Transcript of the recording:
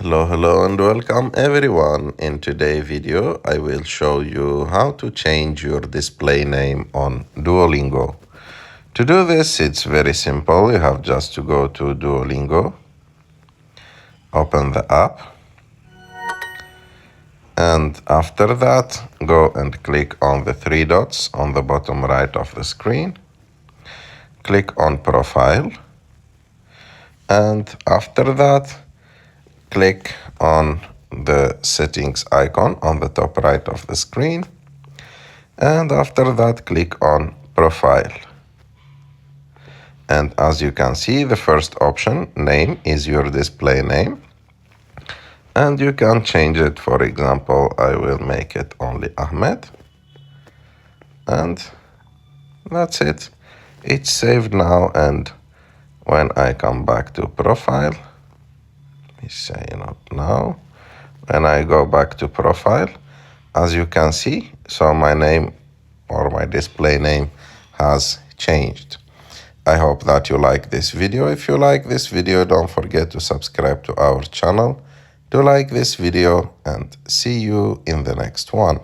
Hello and welcome everyone. In today's video I will show you how to change your display name on Duolingo. To do this it's very simple. You have just to go to Duolingo, open the app, and after that go and click on the three dots on the bottom right of the screen. Click on Profile, and after that click on the settings icon on the top right of the screen, and after that click on Profile. And as you can see, the first option, name, is your display name, and you can change it. For example, I will make it only Ahmed, and that's it. It's saved now, and when I come back to Profile, let me say not now, when I go back to Profile, as you can see, so my name or my display name has changed. I hope that you like this video. If you like this video, don't forget to subscribe to our channel. Do like this video and see you in the next one.